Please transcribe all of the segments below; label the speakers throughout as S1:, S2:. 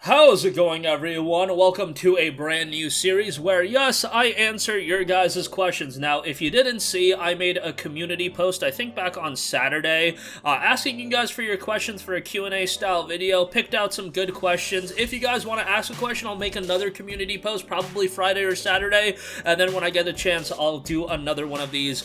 S1: How's it going, everyone? Welcome to a brand new series where, yes, I answer your guys' questions. Now, if you didn't see, I made a community post, I think back on Saturday, asking you guys for your questions for a Q&A style video, picked out some good questions. If you guys want to ask a question, I'll make another community post, probably Friday or Saturday, and then when I get a chance, I'll do another one of these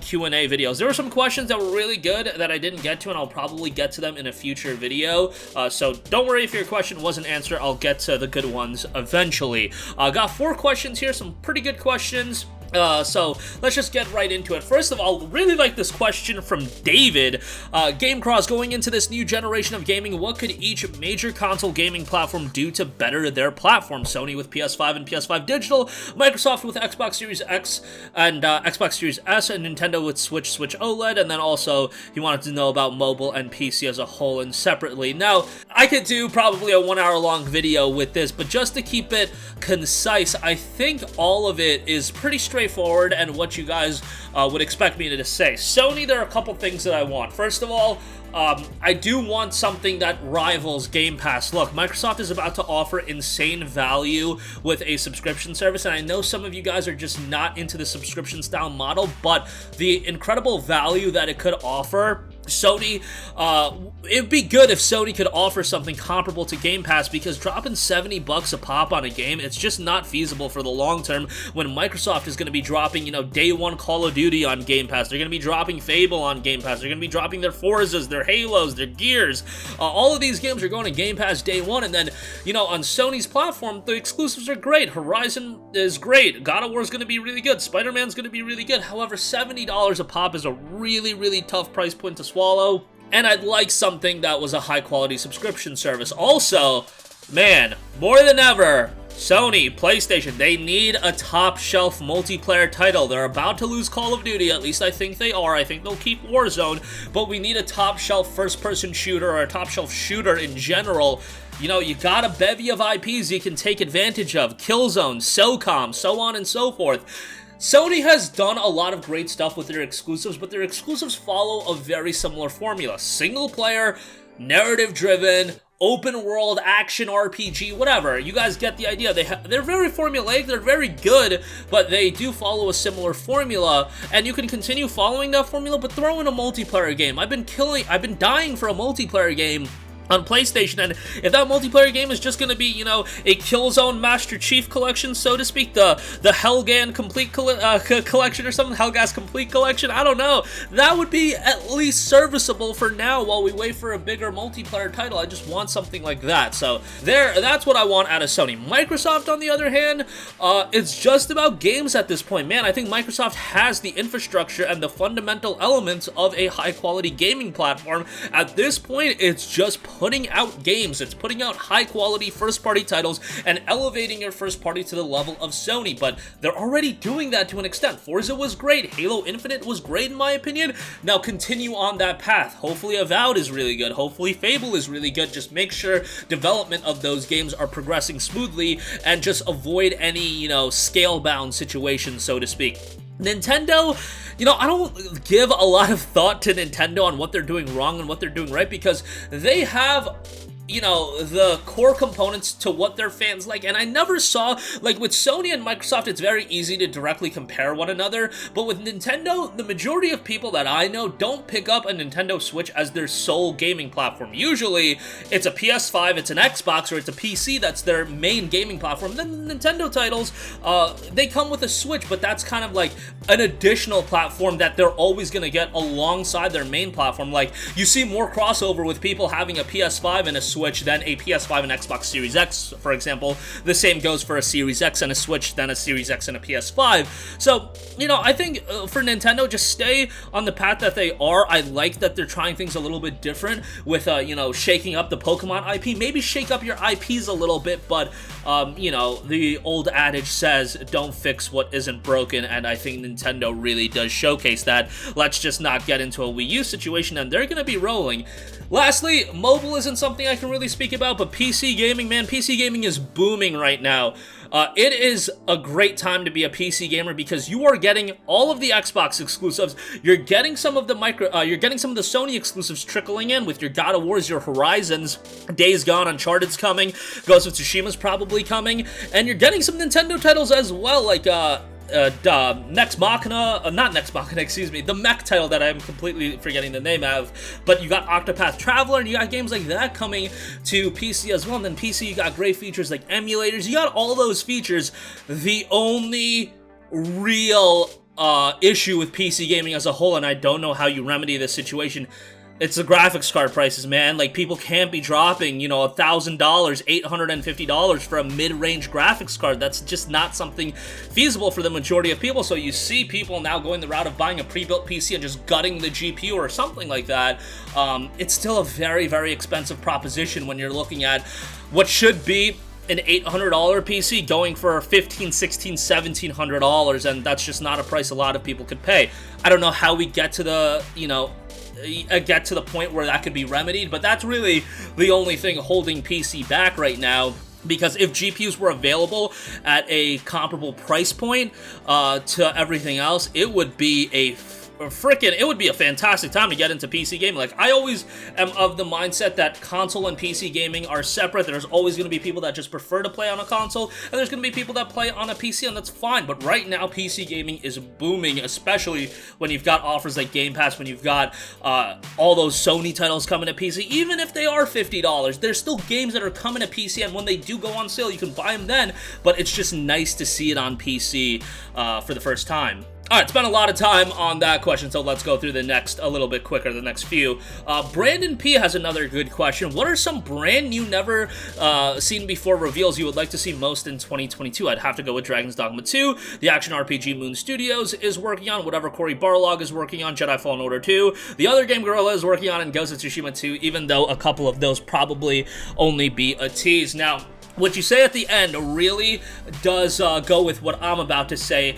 S1: Q&A videos. There were some questions that were really good that I didn't get to, and I'll probably get to them in a future video, so don't worry if your question wasn't answered. I'll get to the good ones eventually. Got 4 questions here, some pretty good questions. So let's just get right into it. First of all, really like this question from David. GameCross, going into this new generation of gaming, what could each major console gaming platform do to better their platform? Sony with PS5 and PS5 Digital, Microsoft with Xbox Series X and Xbox Series S, and Nintendo with Switch OLED, and then also he wanted to know about mobile and PC as a whole and separately. Now, I could do probably a 1-hour long video with this, but just to keep it concise, I think all of it is pretty straightforward and what you guys would expect me to say. Sony, there are a couple things that I want. First of all, I do want something that rivals Game Pass. Look, Microsoft is about to offer insane value with a subscription service, and I know some of you guys are just not into the subscription style model, but the incredible value that it could offer, Sony, it'd be good if Sony could offer something comparable to Game Pass, because dropping $70 a pop on a game, it's just not feasible for the long term when Microsoft is going to be dropping, day one Call of Duty on Game Pass. They're going to be dropping Fable on Game Pass. They're going to be dropping their Forzas, their Halos, their Gears. All of these games are going to Game Pass day one, and then, on Sony's platform, the exclusives are great. Horizon is great. God of War is going to be really good. Spider-Man's going to be really good. However, $70 a pop is a really, really tough price point to swallow, and I'd like something that was a high-quality subscription service. Also, man, more than ever, Sony, PlayStation, they need a top-shelf multiplayer title. They're about to lose Call of Duty, at least I think they are. I think they'll keep Warzone, but we need a top-shelf first-person shooter or a top-shelf shooter in general. You got a bevy of IPs you can take advantage of. Killzone, SOCOM, so on and so forth. Sony has done a lot of great stuff with their exclusives, but their exclusives follow a very similar formula. Single-player, narrative-driven, open-world, action RPG, whatever. You guys get the idea. They're very formulaic, they're very good, but they do follow a similar formula, and you can continue following that formula, but throw in a multiplayer game. I've been dying for a multiplayer game on PlayStation, and if that multiplayer game is just going to be, a Killzone Master Chief collection, so to speak, the Helgan Complete collection or something, Helgas Complete collection, I don't know, that would be at least serviceable for now while we wait for a bigger multiplayer title. I just want something like that. So that's what I want out of Sony. Microsoft, on the other hand, it's just about games at this point. Man, I think Microsoft has the infrastructure and the fundamental elements of a high-quality gaming platform. At this point, it's just putting out games. It's putting out high-quality first-party titles and elevating your first-party to the level of Sony, but they're already doing that to an extent. Forza was great. Halo Infinite was great in my opinion. Now continue on that path. Hopefully Avowed is really good. Hopefully Fable is really good. Just make sure development of those games are progressing smoothly and just avoid any, scale-bound situations, so to speak. Nintendo, I don't give a lot of thought to Nintendo on what they're doing wrong and what they're doing right, because they have the core components to what their fans like, and I never saw, with Sony and Microsoft, it's very easy to directly compare one another, but with Nintendo, the majority of people that I know don't pick up a Nintendo Switch as their sole gaming platform. Usually, it's a PS5, it's an Xbox, or it's a PC that's their main gaming platform. Then the Nintendo titles, they come with a Switch, but that's kind of like an additional platform that they're always going to get alongside their main platform. Like, you see more crossover with people having a PS5 and a Switch than a PS5 and Xbox Series X, for example. The same goes for a Series X and a Switch than a Series X and a PS5. So, I think for Nintendo, just stay on the path that they are. I like that they're trying things a little bit different with, shaking up the Pokemon IP. Maybe shake up your IPs a little bit, but, the old adage says, don't fix what isn't broken, and I think Nintendo really does showcase that. Let's just not get into a Wii U situation, and they're going to be rolling. Lastly, mobile isn't something I can really speak about, but PC gaming, man, PC gaming is booming right now. It is a great time to be a PC gamer because you are getting all of the Xbox exclusives. You're getting some of the Sony exclusives trickling in with your God of Wars, your Horizons, Days Gone, Uncharted's coming, Ghost of Tsushima's probably coming, and you're getting some Nintendo titles as well, like Nex Machina, not Nex Machina, excuse me, the mech title that I'm completely forgetting the name of, but you got Octopath Traveler, and you got games like that coming to PC as well, and then PC, you got great features like emulators, you got all those features. The only real issue with PC gaming as a whole, and I don't know how you remedy this situation, it's the graphics card prices, man. Like, people can't be dropping, you know, $1,000, $850 for a mid-range graphics card. That's just not something feasible for the majority of people. So you see people now going the route of buying a pre-built PC and just gutting the GPU or something like that. It's still a very, very expensive proposition when you're looking at what should be an $800 PC going for $1,500, $1,600, $1,700, and that's just not a price a lot of people could pay. I don't know how we get to the, get to the point where that could be remedied, but that's really the only thing holding PC back right now, because if GPUs were available at a comparable price point to everything else, it would be a fantastic time to get into PC gaming. Like, I always am of the mindset that console and PC gaming are separate. There's always going to be people that just prefer to play on a console, and there's going to be people that play on a PC, and that's fine. But right now, PC gaming is booming, especially when you've got offers like Game Pass, when you've got all those Sony titles coming to PC. Even if they are $50, there's still games that are coming to PC, and when they do go on sale, you can buy them then, but it's just nice to see it on PC for the first time. Alright, spent a lot of time on that question, so let's go through the next a little bit quicker, the next few. Brandon P has another good question. What are some brand new, never seen before reveals you would like to see most in 2022? I'd have to go with Dragon's Dogma 2, the action RPG Moon Studios is working on, whatever Cory Barlog is working on, Jedi Fallen Order 2, the other game Guerilla is working on, and Ghost of Tsushima 2, even though a couple of those probably only be a tease. Now, what you say at the end really does go with what I'm about to say.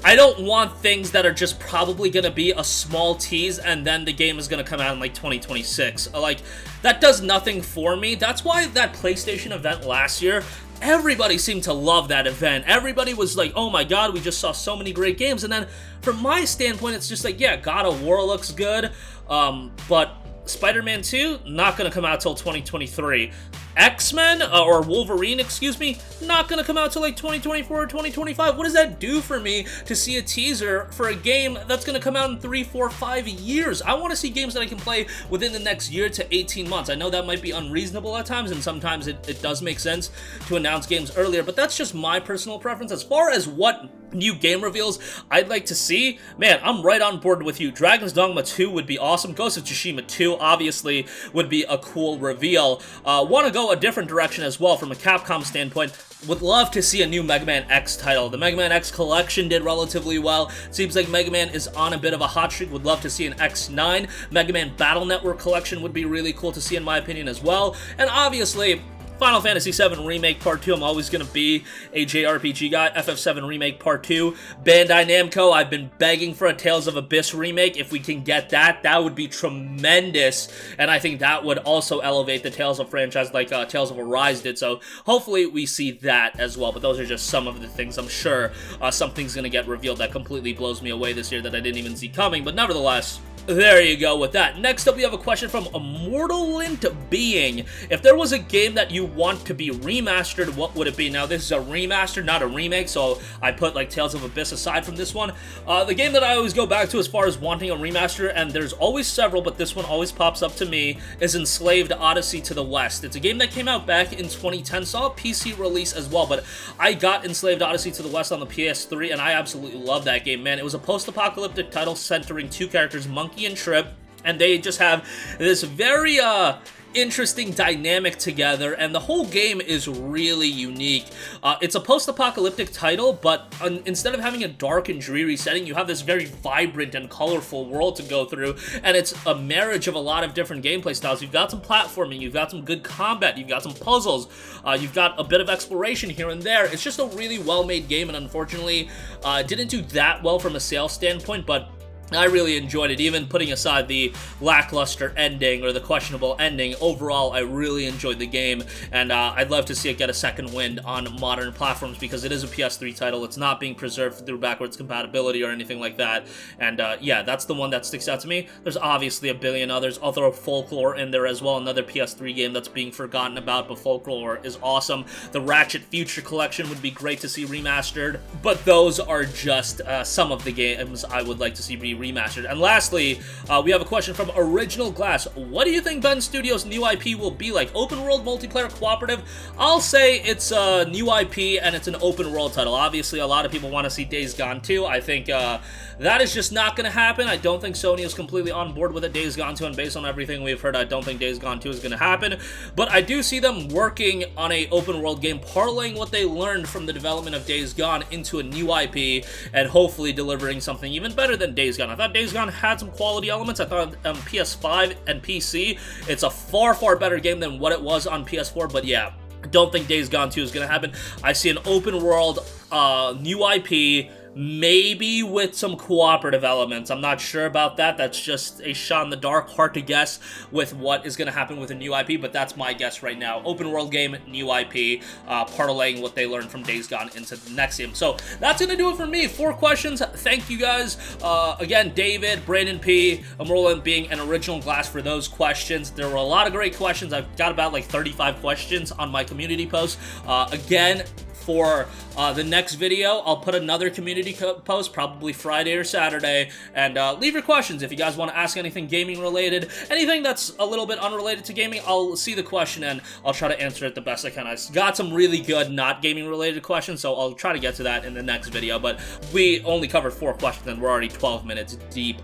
S1: I don't want things that are just probably going to be a small tease and then the game is going to come out in like 2026. Like, that does nothing for me. That's why that PlayStation event last year, everybody seemed to love that event. Everybody was like, oh my god, we just saw so many great games. And then from my standpoint, it's just like, yeah, God of War looks good, but Spider-Man 2, not going to come out till 2023. X-Men, or Wolverine, excuse me, not gonna come out till like 2024 or 2025. What does that do for me to see a teaser for a game that's gonna come out in 3, 4, 5 years? I want to see games that I can play within the next year to 18 months. I know that might be unreasonable at times, and sometimes it does make sense to announce games earlier, but that's just my personal preference. As far as what new game reveals I'd like to see, man, I'm right on board with you. Dragon's Dogma 2 would be awesome. Ghost of Tsushima 2 obviously would be a cool reveal. Want to go a different direction as well from a Capcom standpoint. Would love to see a new Mega Man X title. The Mega Man X collection did relatively well. Seems like Mega Man is on a bit of a hot streak. Would love to see an X9. Mega Man Battle Network collection would be really cool to see in my opinion as well. And obviously, Final Fantasy VII Remake Part 2, I'm always going to be a JRPG guy. FF7 Remake Part 2. Bandai Namco, I've been begging for a Tales of Abyss remake. If we can get that, that would be tremendous. And I think that would also elevate the Tales of franchise like Tales of Arise did. So hopefully we see that as well. But those are just some of the things. I'm sure something's going to get revealed that completely blows me away this year that I didn't even see coming. But nevertheless, there you go with that. Next up, we have a question from Immortaln't Being. If there was a game that you want to be remastered, what would it be? Now, this is a remaster, not a remake, so I put like Tales of Abyss aside from this one. The game that I always go back to as far as wanting a remaster, and there's always several, but this one always pops up to me, is Enslaved Odyssey to the West. It's a game that came out back in 2010, saw a PC release as well, but I got Enslaved Odyssey to the West on the PS3, and I absolutely love that game, man. It was a post-apocalyptic title centering two characters, Monkey and Trip, and they just have this very interesting dynamic together, and the whole game is really unique. It's a post-apocalyptic title, but instead of having a dark and dreary setting, you have this very vibrant and colorful world to go through, and it's a marriage of a lot of different gameplay styles. You've got some platforming, you've got some good combat, you've got some puzzles, you've got a bit of exploration here and there. It's just a really well-made game, and unfortunately, didn't do that well from a sales standpoint, but I really enjoyed it, even putting aside the lackluster ending or the questionable ending. Overall, I really enjoyed the game, and I'd love to see it get a second wind on modern platforms because it is a PS3 title. It's not being preserved through backwards compatibility or anything like that, and yeah, that's the one that sticks out to me. There's obviously a billion others. I'll throw Folklore in there as well, another PS3 game that's being forgotten about, but Folklore is awesome. The Ratchet Future Collection would be great to see remastered, but those are just some of the games I would like to see remastered. And lastly, we have a question from Original Glass. What do you think Ben Studios' new IP will be like? Open world, multiplayer, cooperative? I'll say it's a new IP and it's an open world title. Obviously, a lot of people want to see Days Gone 2. I think that is just not going to happen. I don't think Sony is completely on board with it, Days Gone 2, and based on everything we've heard, I don't think Days Gone 2 is going to happen. But I do see them working on a open world game, parlaying what they learned from the development of Days Gone into a new IP, and hopefully delivering something even better than Days Gone. I thought Days Gone had some quality elements. I thought on PS5 and PC, it's a far, far better game than what it was on PS4, but yeah, I don't think Days Gone 2 is going to happen. I see an open world, new IP, maybe with some cooperative elements. I'm not sure about that. That's just a shot in the dark. Hard to guess with what is going to happen with a new IP, but that's my guess right now. Open world game, new IP, parlaying what they learned from Days Gone into the next game. So that's going to do it for me. 4 questions. Thank you guys. Again, David, Brandon P, Immortaln't being an Original Glass for those questions. There were a lot of great questions. I've got about like 35 questions on my community post. Again, for the next video, I'll put another community post, probably Friday or Saturday, and leave your questions. If you guys want to ask anything gaming related, anything that's a little bit unrelated to gaming, I'll see the question and I'll try to answer it the best I can. I got some really good not gaming related questions, so I'll try to get to that in the next video, but we only covered 4 questions and we're already 12 minutes deep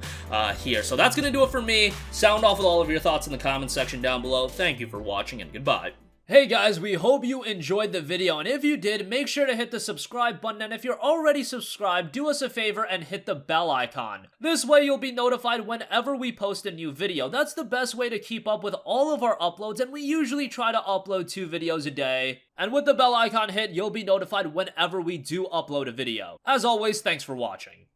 S1: here. So that's going to do it for me. Sound off with all of your thoughts in the comments section down below. Thank you for watching and goodbye. Hey guys, we hope you enjoyed the video, and if you did, make sure to hit the subscribe button, and if you're already subscribed, do us a favor and hit the bell icon. This way you'll be notified whenever we post a new video. That's the best way to keep up with all of our uploads, and we usually try to upload 2 videos a day. And with the bell icon hit, you'll be notified whenever we do upload a video. As always, thanks for watching.